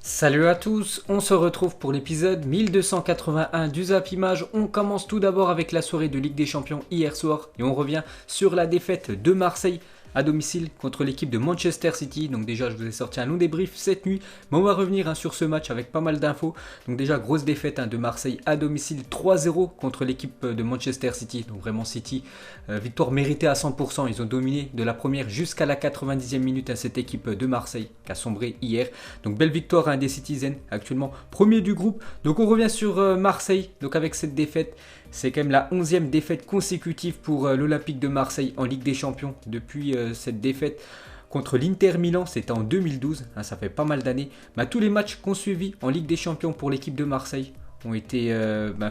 Salut à tous, on se retrouve pour l'épisode 1281 du Zap Image. On commence tout d'abord avec la soirée de Ligue des Champions hier soir et on revient sur la défaite de Marseille à domicile contre l'équipe de Manchester City. Donc déjà je vous ai sorti un long débrief cette nuit, mais on va revenir sur ce match avec pas mal d'infos. Donc déjà grosse défaite de Marseille à domicile 3-0 contre l'équipe de Manchester City. Donc vraiment City, victoire méritée à 100%, ils ont dominé de la première jusqu'à la 90e minute à cette équipe de Marseille qui a sombré hier. Donc belle victoire des Citizens, actuellement premier du groupe. Donc on revient sur Marseille, donc avec cette défaite. C'est quand même la 11e défaite consécutive pour l'Olympique de Marseille en Ligue des Champions depuis cette défaite contre l'Inter Milan, c'était en 2012, ça fait pas mal d'années. Tous les matchs qu'on suivi en Ligue des Champions pour l'équipe de Marseille ont été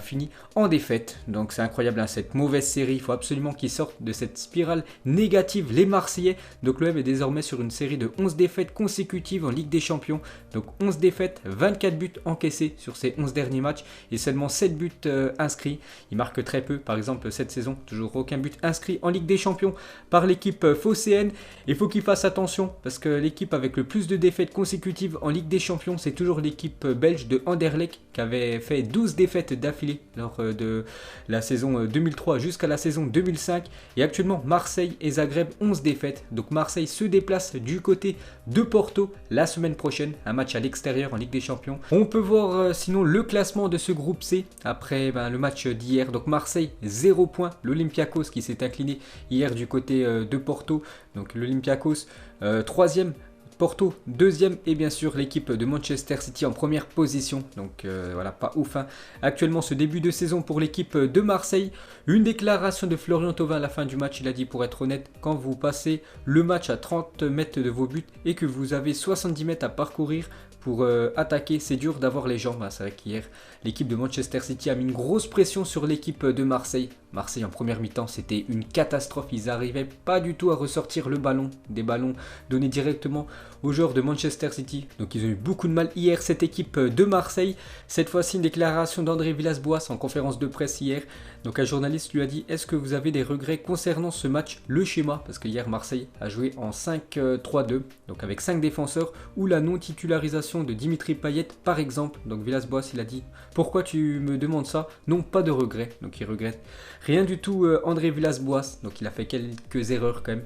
finis en défaite. Donc c'est incroyable cette mauvaise série. Il faut absolument qu'ils sortent de cette spirale négative, les Marseillais. Donc l'OM est désormais sur une série de 11 défaites consécutives en Ligue des Champions. Donc 11 défaites, 24 buts encaissés sur ces 11 derniers matchs et seulement 7 buts inscrits. Ils marquent très peu, par exemple cette saison, toujours aucun but inscrit en Ligue des Champions par l'équipe phocéenne. Il faut qu'ils fassent attention parce que l'équipe avec le plus de défaites consécutives en Ligue des Champions, c'est toujours l'équipe belge de Anderlecht qui avait fait 12 défaites d'affilée lors de la saison 2003 jusqu'à la saison 2005. Et actuellement, Marseille et Zagreb, 11 défaites. Donc Marseille se déplace du côté de Porto la semaine prochaine. Un match à l'extérieur en Ligue des Champions. On peut voir sinon le classement de ce groupe C après le match d'hier. Donc Marseille, 0 points. L'Olympiakos qui s'est incliné hier du côté de Porto. Donc l'Olympiakos, 3e. Porto, 2e et bien sûr l'équipe de Manchester City en première position. Donc voilà, pas ouf. Actuellement ce début de saison pour l'équipe de Marseille. Une déclaration de Florian Thauvin à la fin du match. Il a dit, pour être honnête, quand vous passez le match à 30 mètres de vos buts et que vous avez 70 mètres à parcourir pour attaquer, c'est dur d'avoir les jambes. C'est vrai qu'hier, l'équipe de Manchester City a mis une grosse pression sur l'équipe de Marseille. Marseille en première mi-temps, c'était une catastrophe. Ils n'arrivaient pas du tout à ressortir le ballon. Des ballons donnés directement aux joueurs de Manchester City. Donc ils ont eu beaucoup de mal hier, cette équipe de Marseille. Cette fois-ci, une déclaration d'André Villas-Boas en conférence de presse hier. Donc un journaliste lui a dit, est-ce que vous avez des regrets concernant ce match, le schéma? Parce que hier Marseille a joué en 5-3-2, donc avec 5 défenseurs, ou la non-titularisation de Dimitri Payet par exemple. Donc Villas-Boas il a dit, pourquoi tu me demandes ça? Non, pas de regrets. Donc il regrette rien du tout André Villas-Boas. Donc il a fait quelques erreurs quand même.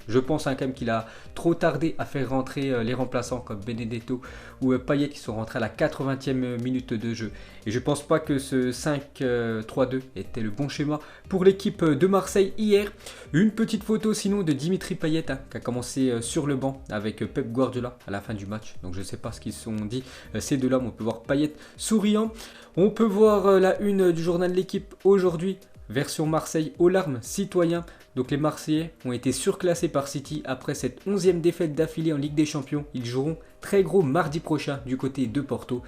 Je pense quand même qu'il a trop tardé à faire rentrer les remplaçants comme Benedetto ou Payet qui sont rentrés à la 80e minute de jeu. Et je pense pas que ce 5-3-2 était le bon schéma pour l'équipe de Marseille hier. Une petite photo sinon de Dimitri Payet qui a commencé sur le banc avec Pep Guardiola à la fin du match. Donc je ne sais pas ce qu'ils se sont dit ces deux-là, mais on peut voir Payet souriant. On peut voir la une du journal de l'équipe aujourd'hui. Version Marseille aux larmes, citoyens. Donc les Marseillais ont été surclassés par City après cette 11e défaite d'affilée en Ligue des Champions. Ils joueront très gros mardi prochain du côté de Porto.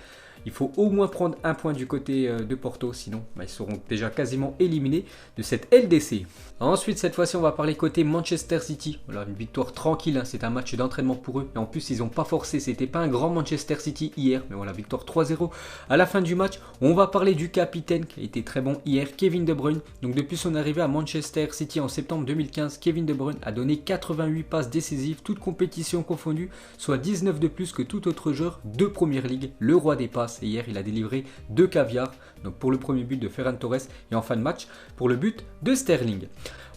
Il faut au moins prendre un point du côté de Porto, sinon ils seront déjà quasiment éliminés de cette LDC. Ensuite, cette fois-ci, on va parler côté Manchester City. Voilà, une victoire tranquille, c'est un match d'entraînement pour eux. Et en plus, ils n'ont pas forcé, c'était pas un grand Manchester City hier. Mais voilà, victoire 3-0 à la fin du match. On va parler du capitaine qui a été très bon hier, Kevin De Bruyne. Donc depuis son arrivée à Manchester City en septembre 2015, Kevin De Bruyne a donné 88 passes décisives, toutes compétitions confondues, soit 19 de plus que tout autre joueur de Première Ligue, le roi des passes. Et hier, il a délivré 2 caviars, donc pour le premier but de Ferran Torres et en fin de match pour le but de Sterling.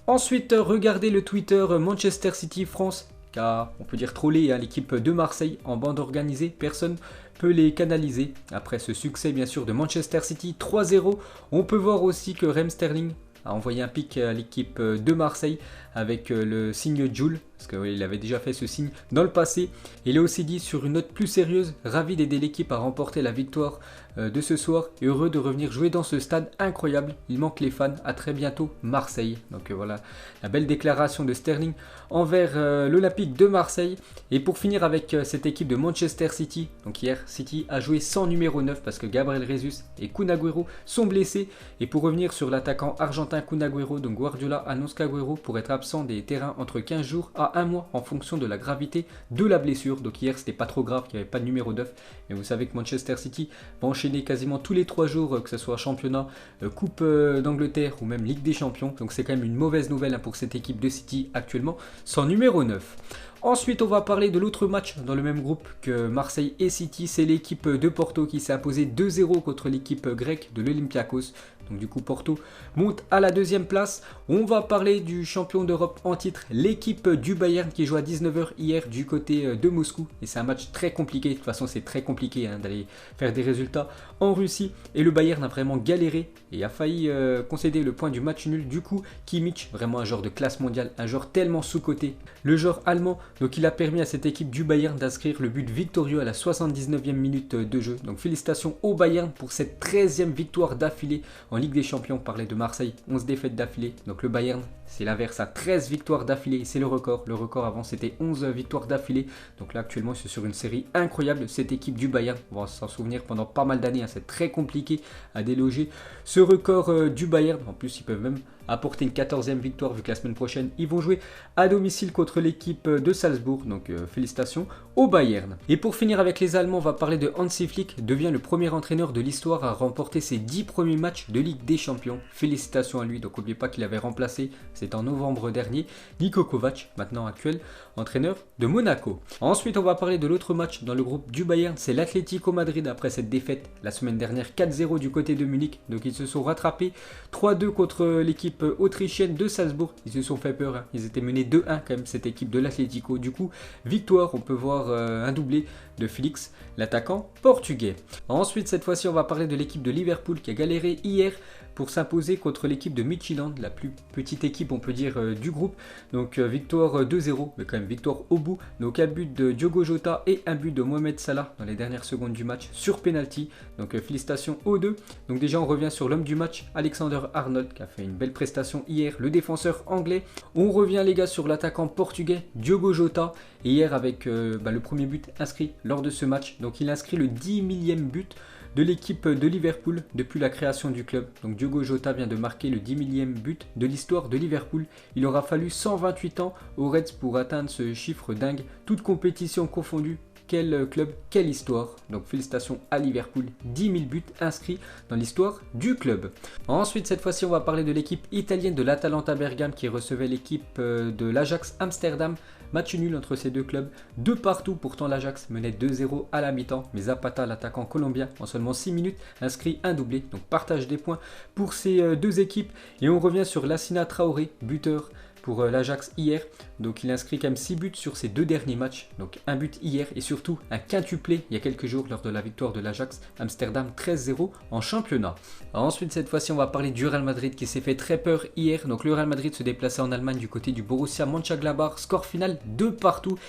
Ensuite, regardez le Twitter Manchester City France, car on peut dire troller l'équipe de Marseille en bande organisée. Personne peut les canaliser. Après ce succès bien sûr de Manchester City 3-0, on peut voir aussi que Raheem Sterling a envoyé un pic à l'équipe de Marseille avec le signe Joule, parce qu'il avait déjà fait ce signe dans le passé. Il a aussi dit sur une note plus sérieuse, ravi d'aider l'équipe à remporter la victoire de ce soir et heureux de revenir jouer dans ce stade incroyable. Il manque les fans, à très bientôt Marseille. Donc voilà la belle déclaration de Sterling envers l'Olympique de Marseille. Et pour finir avec cette équipe de Manchester City, donc hier City a joué sans numéro 9 parce que Gabriel Jesus et Kun Agüero sont blessés. Et pour revenir sur l'attaquant argentin Kun Agüero, donc Guardiola annonce qu'Agüero pourrait être absent des terrains entre 15 jours à 1 mois en fonction de la gravité de la blessure. Donc hier c'était pas trop grave qu'il n'y avait pas de numéro 9, mais vous savez que Manchester City va enchaîner quasiment tous les 3 jours, que ce soit championnat, coupe d'Angleterre ou même Ligue des Champions. Donc c'est quand même une mauvaise nouvelle pour cette équipe de City actuellement sans numéro 9. Ensuite, on va parler de l'autre match dans le même groupe que Marseille et City. C'est l'équipe de Porto qui s'est imposée 2-0 contre l'équipe grecque de l'Olympiakos. Donc du coup, Porto monte à la deuxième place. On va parler du champion d'Europe en titre, l'équipe du Bayern qui joue à 19 h hier du côté de Moscou. Et c'est un match très compliqué. De toute façon, c'est très compliqué d'aller faire des résultats en Russie. Et le Bayern a vraiment galéré et a failli concéder le point du match nul. Du coup, Kimmich, vraiment un joueur de classe mondiale, un joueur tellement sous-coté. Le joueur allemand, donc il a permis à cette équipe du Bayern d'inscrire le but victorieux à la 79e minute de jeu. Donc félicitations au Bayern pour cette 13e victoire d'affilée en Ligue des Champions. On parlait de Marseille, 11 défaites d'affilée. Donc le Bayern, c'est l'inverse, à 13 victoires d'affilée. C'est le record. Le record avant, c'était 11 victoires d'affilée. Donc là, actuellement, c'est sur une série incroyable. Cette équipe du Bayern, on va s'en souvenir pendant pas mal d'années. C'est très compliqué à déloger ce record du Bayern. En plus, ils peuvent même apporter une 14e victoire vu que la semaine prochaine, ils vont jouer à domicile contre l'équipe de Salzbourg. Donc félicitations au Bayern. Et pour finir avec les Allemands, on va parler de Hansi Flick, devient le premier entraîneur de l'histoire à remporter ses 10 premiers matchs de Ligue des Champions. Félicitations à lui. Donc n'oubliez pas qu'il avait remplacé, c'est en novembre dernier, Niko Kovac, maintenant actuel entraîneur de Monaco. Ensuite, on va parler de l'autre match dans le groupe du Bayern, c'est l'Atlético Madrid après cette défaite la semaine dernière 4-0 du côté de Munich. Donc ils se sont rattrapés 3-2 contre l'équipe autrichienne de Salzbourg. Ils se sont fait peur, ils étaient menés 2-1 quand même cette équipe de l'Atlético. Du coup, victoire, on peut voir un doublé de Félix, l'attaquant portugais. Ensuite, cette fois-ci, on va parler de l'équipe de Liverpool qui a galéré hier pour s'imposer contre l'équipe de Midtjylland, la plus petite équipe on peut dire du groupe. Donc victoire 2-0, mais quand même victoire au bout. Donc un but de Diogo Jota et un but de Mohamed Salah dans les dernières secondes du match sur penalty. Donc félicitations aux deux. Donc déjà on revient sur l'homme du match, Alexander Arnold qui a fait une belle prestation hier, le défenseur anglais. On revient les gars sur l'attaquant portugais Diogo Jota. Et hier avec le premier but inscrit lors de ce match. Donc il inscrit le 10 millième but de l'équipe de Liverpool depuis la création du club. Donc Diogo Jota vient de marquer le 10 millième but de l'histoire de Liverpool. Il aura fallu 128 ans aux Reds pour atteindre ce chiffre dingue, toute compétition confondue. Quel club, quelle histoire. Donc félicitations à Liverpool, 10 000 buts inscrits dans l'histoire du club. Ensuite, cette fois-ci, on va parler de l'équipe italienne de l'Atalanta Bergame qui recevait l'équipe de l'Ajax Amsterdam. Match nul entre ces deux clubs, 2 partout. Pourtant l'Ajax menait 2-0 à la mi-temps. Mais Zapata, l'attaquant colombien, en seulement 6 minutes, inscrit un doublé. Donc partage des points pour ces deux équipes. Et on revient sur Lassina Traoré, buteur pour l'Ajax hier. Donc il inscrit quand même 6 buts sur ses 2 derniers matchs. Donc un but hier et surtout un quintuplé il y a quelques jours lors de la victoire de l'Ajax Amsterdam 13-0 en championnat. Ensuite cette fois-ci on va parler du Real Madrid qui s'est fait très peur hier. Donc le Real Madrid se déplaçait en Allemagne du côté du Borussia Mönchengladbach. Score final 2 partout.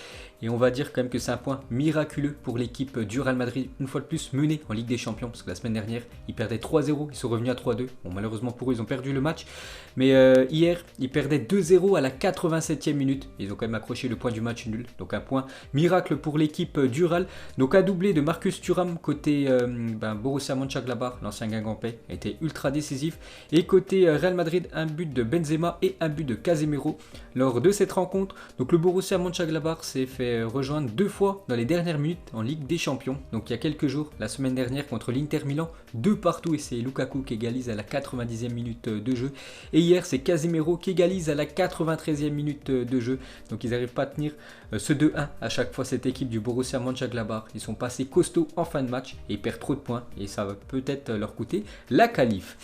Et on va dire quand même que c'est un point miraculeux pour l'équipe du Real Madrid, une fois de plus menée en Ligue des Champions, parce que la semaine dernière, ils perdaient 3-0, ils sont revenus à 3-2. Bon, malheureusement pour eux, ils ont perdu le match. Mais hier, ils perdaient 2-0 à la 87e minute. Ils ont quand même accroché le point du match nul. Donc un point miracle pour l'équipe du Real. Donc un doublé de Marcus Thuram côté Borussia Mönchengladbach, l'ancien Guingampais, a été ultra décisif. Et côté Real Madrid, un but de Benzema et un but de Casemiro lors de cette rencontre. Donc le Borussia Mönchengladbach s'est fait rejoindre 2 fois dans les dernières minutes en Ligue des Champions. Donc il y a quelques jours, la semaine dernière contre l'Inter Milan, 2 partout et c'est Lukaku qui égalise à la 90e minute de jeu. Et hier c'est Casemiro qui égalise à la 93e minute de jeu. Donc ils n'arrivent pas à tenir ce 2-1 à chaque fois cette équipe du Borussia Mönchengladbach. Ils sont passés costauds en fin de match et ils perdent trop de points et ça va peut-être leur coûter la qualif.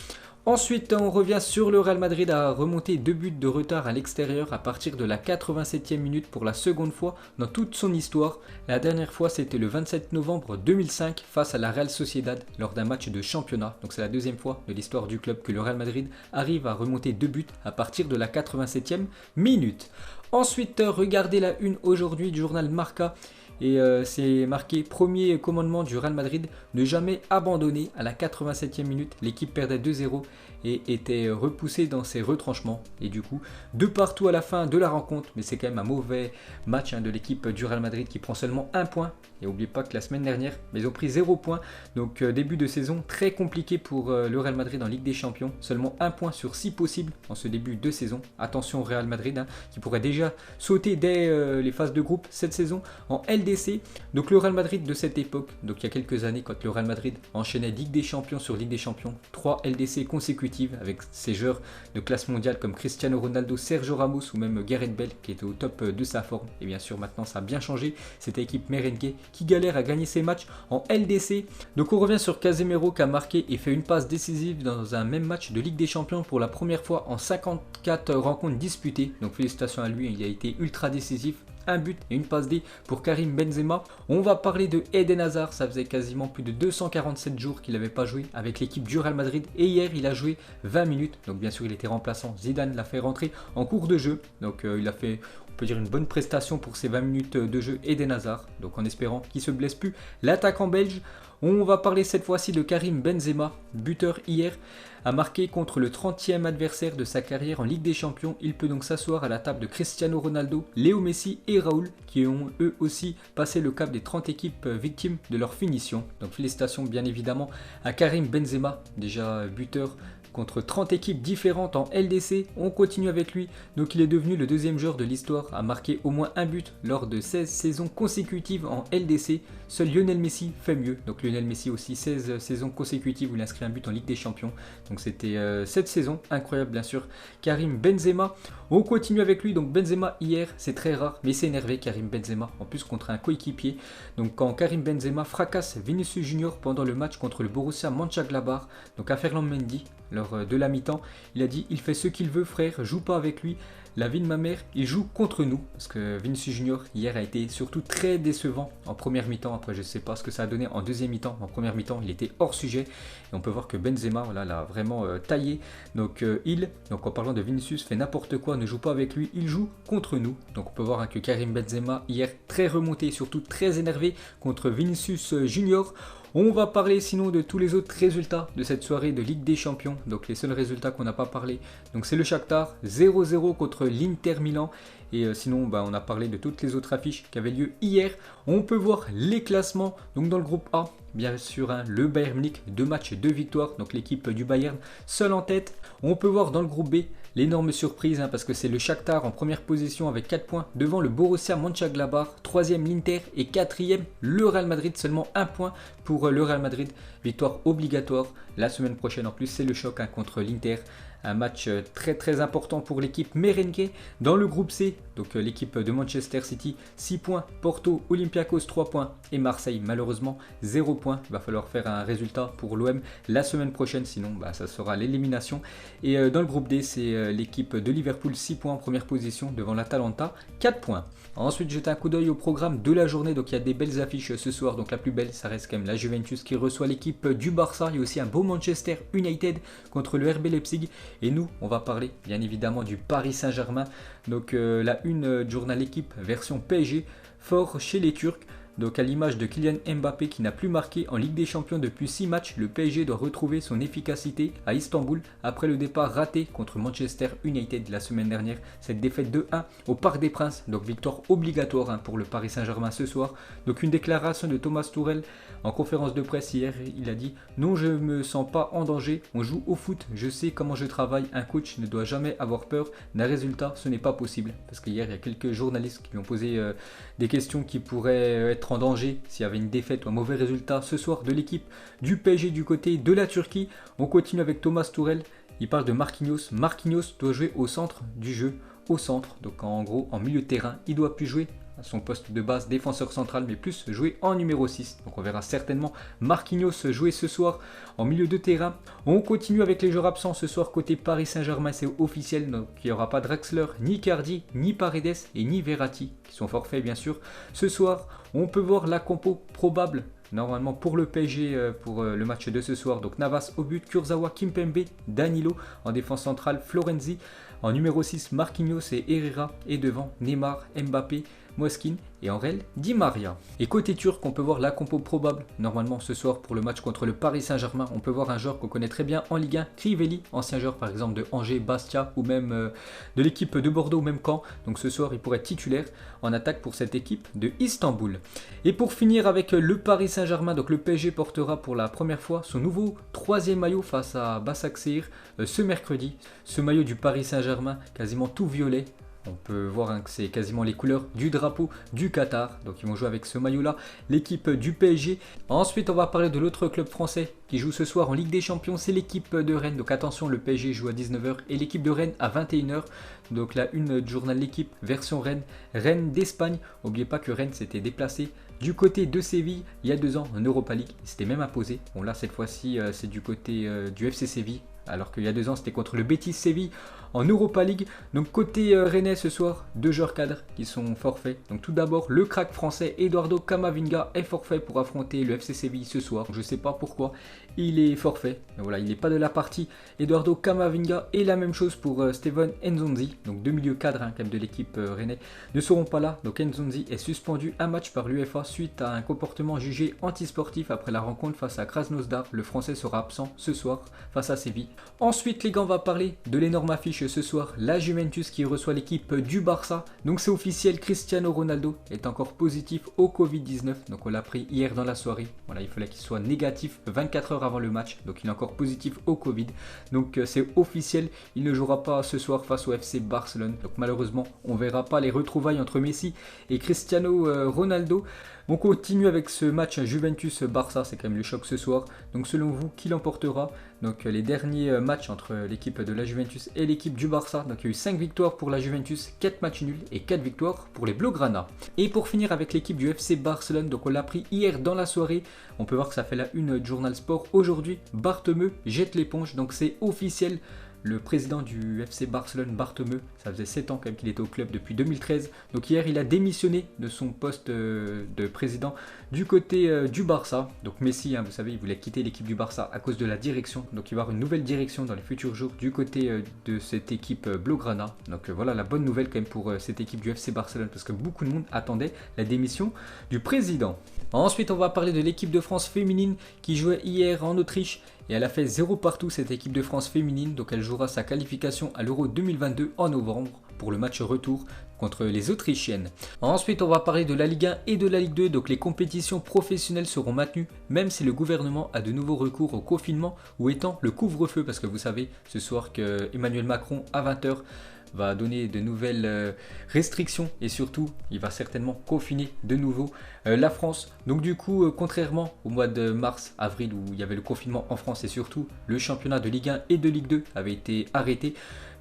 Ensuite, on revient sur le Real Madrid à remonter 2 buts de retard à l'extérieur à partir de la 87e minute pour la seconde fois dans toute son histoire. La dernière fois, c'était le 27 novembre 2005 face à la Real Sociedad lors d'un match de championnat. Donc c'est la deuxième fois de l'histoire du club que le Real Madrid arrive à remonter 2 buts à partir de la 87e minute. Ensuite, regardez la une aujourd'hui du journal Marca. Et c'est marqué premier commandement du Real Madrid, ne jamais abandonner. À la 87e minute, l'équipe perdait 2-0 et était repoussée dans ses retranchements. Et du coup, 2 partout à la fin de la rencontre. Mais c'est quand même un mauvais match de l'équipe du Real Madrid qui prend seulement 1 point. Et n'oubliez pas que la semaine dernière, ils ont pris 0 point. Donc début de saison très compliqué pour le Real Madrid en Ligue des Champions. Seulement 1 point sur 6 possibles en ce début de saison. Attention au Real Madrid qui pourrait déjà sauter dès les phases de groupe cette saison en LDC. LDC. Donc le Real Madrid de cette époque, donc il y a quelques années, quand le Real Madrid enchaînait Ligue des Champions sur Ligue des Champions, 3 LDC consécutives avec ces joueurs de classe mondiale comme Cristiano Ronaldo, Sergio Ramos ou même Gareth Bale qui était au top de sa forme. Et bien sûr maintenant ça a bien changé, cette équipe merengue qui galère à gagner ses matchs en LDC. Donc on revient sur Casemiro qui a marqué et fait une passe décisive dans un même match de Ligue des Champions pour la première fois en 54 rencontres disputées. Donc félicitations à lui, il a été ultra décisif. Un but et une passe D pour Karim Benzema. On va parler de Eden Hazard, ça faisait quasiment plus de 247 jours qu'il n'avait pas joué avec l'équipe du Real Madrid et hier il a joué 20 minutes, donc bien sûr il était remplaçant, Zidane l'a fait rentrer en cours de jeu, donc il a fait, on peut dire, une bonne prestation pour ces 20 minutes de jeu Eden Hazard, donc en espérant qu'il ne se blesse plus. L'attaquant belge, on va parler cette fois-ci de Karim Benzema, buteur hier, a marqué contre le 30e adversaire de sa carrière en Ligue des Champions. Il peut donc s'asseoir à la table de Cristiano Ronaldo, Léo Messi et Raoul qui ont eux aussi passé le cap des 30 équipes victimes de leur finition. Donc félicitations bien évidemment à Karim Benzema, déjà buteur contre 30 équipes différentes en LDC. On continue avec lui, donc il est devenu le deuxième joueur de l'histoire à marquer au moins un but lors de 16 saisons consécutives en LDC. Seul Lionel Messi fait mieux, donc Lionel Messi aussi 16 saisons consécutives où il inscrit un but en Ligue des Champions. Donc c'était cette saison, incroyable bien sûr. Karim Benzema, on continue avec lui, donc Benzema hier, c'est très rare, mais c'est énervé Karim Benzema, en plus contre un coéquipier. Donc quand Karim Benzema fracasse Vinicius Junior pendant le match contre le Borussia Mönchengladbach, donc à Ferland Mendy, lors de la mi-temps, il a dit « Il fait ce qu'il veut frère, joue pas avec lui, la vie de ma mère, il joue contre nous ». Parce que Vinicius Junior hier a été surtout très décevant en première mi-temps. Après je ne sais pas ce que ça a donné en deuxième mi-temps. En première mi-temps il était hors sujet. Et on peut voir que Benzema voilà, l'a vraiment taillé. Donc en parlant de Vinicius, fait n'importe quoi, ne joue pas avec lui, il joue contre nous. Donc on peut voir que Karim Benzema hier très remonté, surtout très énervé contre Vinicius Junior. On va parler sinon de tous les autres résultats de cette soirée de Ligue des Champions. Donc les seuls résultats qu'on n'a pas parlé, donc c'est le Shakhtar 0-0 contre l'Inter Milan. Et sinon on a parlé de toutes les autres affiches qui avaient lieu hier. On peut voir les classements. Donc dans le groupe A, bien sûr le Bayern Munich, 2 matchs, 2 victoires. Donc l'équipe du Bayern seule en tête. On peut voir dans le groupe B l'énorme surprise parce que c'est le Shakhtar en première position avec 4 points devant le Borussia Mönchengladbach, 3e l'Inter et 4e le Real Madrid, seulement 1 point pour le Real Madrid, victoire obligatoire la semaine prochaine. En plus c'est le choc contre l'Inter. Un match très important pour l'équipe merengue. Dans le groupe C, donc l'équipe de Manchester City, 6 points, Porto, Olympiakos 3 points et Marseille malheureusement 0 points. Il va falloir faire un résultat pour l'OM la semaine prochaine, sinon ça sera l'élimination. Et dans le groupe D, c'est l'équipe de Liverpool, 6 points en première position devant l'Atalanta, 4 points. Ensuite, jetez un coup d'œil au programme de la journée. Donc il y a des belles affiches ce soir. Donc la plus belle, ça reste quand même la Juventus qui reçoit l'équipe du Barça. Il y a aussi un beau Manchester United contre le RB Leipzig. Et nous, on va parler bien évidemment du Paris Saint-Germain. Donc la une du journal L'équipe version PSG, fort chez les Turcs. Donc à l'image de Kylian Mbappé qui n'a plus marqué en Ligue des Champions depuis 6 matchs, le PSG doit retrouver son efficacité à Istanbul après le départ raté contre Manchester United la semaine dernière. Cette défaite 2-1 au Parc des Princes, donc victoire obligatoire pour le Paris Saint-Germain ce soir. Donc une déclaration de Thomas Tuchel en conférence de presse hier, il a dit « Non, je ne me sens pas en danger, on joue au foot, je sais comment je travaille, un coach ne doit jamais avoir peur d'un résultat, ce n'est pas possible. » Parce qu'hier, il y a quelques journalistes qui lui ont posé des questions qui pourraient être en danger s'il y avait une défaite ou un mauvais résultat ce soir de l'équipe du PSG du côté de la Turquie. On continue avec Thomas Tuchel, il parle de Marquinhos. Marquinhos doit jouer au centre du jeu, au centre, donc en gros en milieu de terrain, il doit plus jouer à son poste de base défenseur central mais plus jouer en numéro 6. Donc on verra certainement Marquinhos jouer ce soir en milieu de terrain. On continue avec les joueurs absents ce soir côté Paris Saint-Germain, c'est officiel, donc il n'y aura pas Draxler, ni Icardi, ni Paredes et ni Verratti qui sont forfaits bien sûr. Ce soir on peut voir la compo probable normalement pour le PSG pour le match de ce soir. Donc Navas au but, Kurzawa, Kimpembe, Danilo en défense centrale, Florenzi en numéro 6, Marquinhos et Herrera, et devant Neymar, Mbappé, Moiskin et Angel Di Maria. Et côté turc, on peut voir la compo probable normalement ce soir pour le match contre le Paris Saint-Germain. On peut voir un joueur qu'on connaît très bien en Ligue 1, Crivelli, ancien joueur par exemple de Angers, Bastia ou même de l'équipe de Bordeaux ou même Caen. Donc ce soir, il pourrait être titulaire en attaque pour cette équipe de Istanbul. Et pour finir avec le Paris Saint-Germain, donc le PSG portera pour la première fois son nouveau 3e maillot face à Başakşehir ce mercredi. Ce maillot du Paris Saint-Germain, quasiment tout violet, On peut voir que c'est quasiment les couleurs du drapeau du Qatar. Donc ils vont jouer avec ce maillot-là, l'équipe du PSG. Ensuite, on va parler de l'autre club français qui joue ce soir en Ligue des Champions. C'est l'équipe de Rennes. Donc attention, le PSG joue à 19h et l'équipe de Rennes à 21h. Donc la une du journal L'équipe, version Rennes. Rennes d'Espagne. N'oubliez pas que Rennes s'était déplacé du côté de Séville il y a 2 ans en Europa League. Il s'était même imposé. Bon là, cette fois-ci, c'est du côté du FC Séville. Alors qu'il y a 2 ans, c'était contre le Betis Séville en Europa League. Donc côté Rennais ce soir, 2 joueurs cadres qui sont forfaits. Donc tout d'abord, le crack français Eduardo Camavinga est forfait pour affronter le FC Séville ce soir. Je ne sais pas pourquoi il est forfait. Mais voilà, il n'est pas de la partie. Eduardo Camavinga et la même chose pour Steven Nzonzi. Donc 2 milieux cadres quand même de l'équipe Rennais ne seront pas là. Donc Nzonzi est suspendu un match par l'UEFA suite à un comportement jugé antisportif après la rencontre face à Krasnodar. Le français sera absent ce soir face à Séville. Ensuite les gars, on va parler de l'énorme affiche ce soir, la Juventus qui reçoit l'équipe du Barça. Donc c'est officiel, Cristiano Ronaldo est encore positif au Covid-19. Donc on l'a pris hier dans la soirée. Voilà, il fallait qu'il soit négatif 24 heures avant le match. Donc il est encore positif au Covid. Donc c'est officiel, il ne jouera pas ce soir face au FC Barcelone. Donc malheureusement, on ne verra pas les retrouvailles entre Messi et Cristiano Ronaldo. On continue avec ce match Juventus-Barça, c'est quand même le choc ce soir. Donc selon vous, qui l'emportera? Donc les derniers matchs entre l'équipe de la Juventus et l'équipe du Barça. Donc il y a eu 5 victoires pour la Juventus, 4 matchs nuls et 4 victoires pour les Blaugrana. Et pour finir avec l'équipe du FC Barcelone, donc on l'a pris hier dans la soirée. On peut voir que ça fait la une du Journal Sport. Aujourd'hui, Bartomeu jette l'éponge, donc c'est officiel. Le président du FC Barcelone, Bartomeu, ça faisait 7 ans quand même qu'il était au club depuis 2013. Donc hier, il a démissionné de son poste de président du côté du Barça. Donc Messi, vous savez, il voulait quitter l'équipe du Barça à cause de la direction. Donc il va y avoir une nouvelle direction dans les futurs jours du côté de cette équipe Blaugrana. Donc voilà la bonne nouvelle quand même pour cette équipe du FC Barcelone parce que beaucoup de monde attendait la démission du président. Ensuite, on va parler de l'équipe de France féminine qui jouait hier en Autriche. Et elle a fait 0 partout cette équipe de France féminine, donc elle jouera sa qualification à l'Euro 2022 en novembre pour le match retour contre les Autrichiennes. Ensuite, on va parler de la Ligue 1 et de la Ligue 2, donc les compétitions professionnelles seront maintenues, même si le gouvernement a de nouveaux recours au confinement ou étend le couvre-feu, parce que vous savez ce soir que Emmanuel Macron à 20h va donner de nouvelles restrictions et surtout il va certainement confiner de nouveau la France. Donc du coup, contrairement au mois de mars, avril où il y avait le confinement en France et surtout le championnat de Ligue 1 et de Ligue 2 avait été arrêté.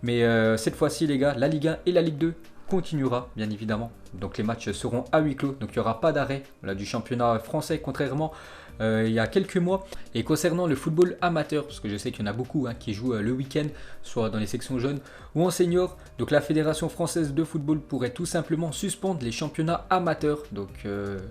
Mais cette fois-ci les gars, la Ligue 1 et la Ligue 2 continuera bien évidemment. Donc les matchs seront à huis clos, donc il n'y aura pas d'arrêt du championnat français contrairement il y a quelques mois. Et concernant le football amateur, parce que je sais qu'il y en a beaucoup qui jouent le week-end, soit dans les sections jeunes ou en senior, donc la Fédération française de football pourrait tout simplement suspendre les championnats amateurs. Donc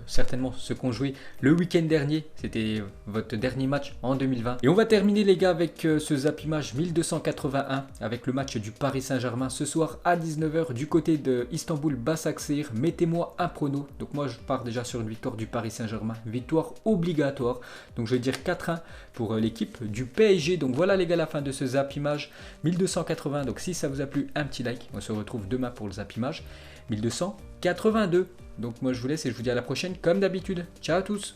certainement ceux qui ont joué le week-end dernier, c'était votre dernier match en 2020. Et on va terminer les gars avec ce Zap Image 1281 avec le match du Paris Saint-Germain ce soir à 19h du côté de Istanbul Başakşehir. Mettez-moi un prono. Donc moi je pars déjà sur une victoire du Paris Saint-Germain, victoire obligatoire. Donc je vais dire 4-1 pour l'équipe du PSG. Donc voilà les gars, la fin de ce Zap Image 1280. Donc si ça vous a plu, un petit like. On se retrouve demain pour le Zap Image 1282. Donc moi je vous laisse et je vous dis à la prochaine comme d'habitude. Ciao à tous.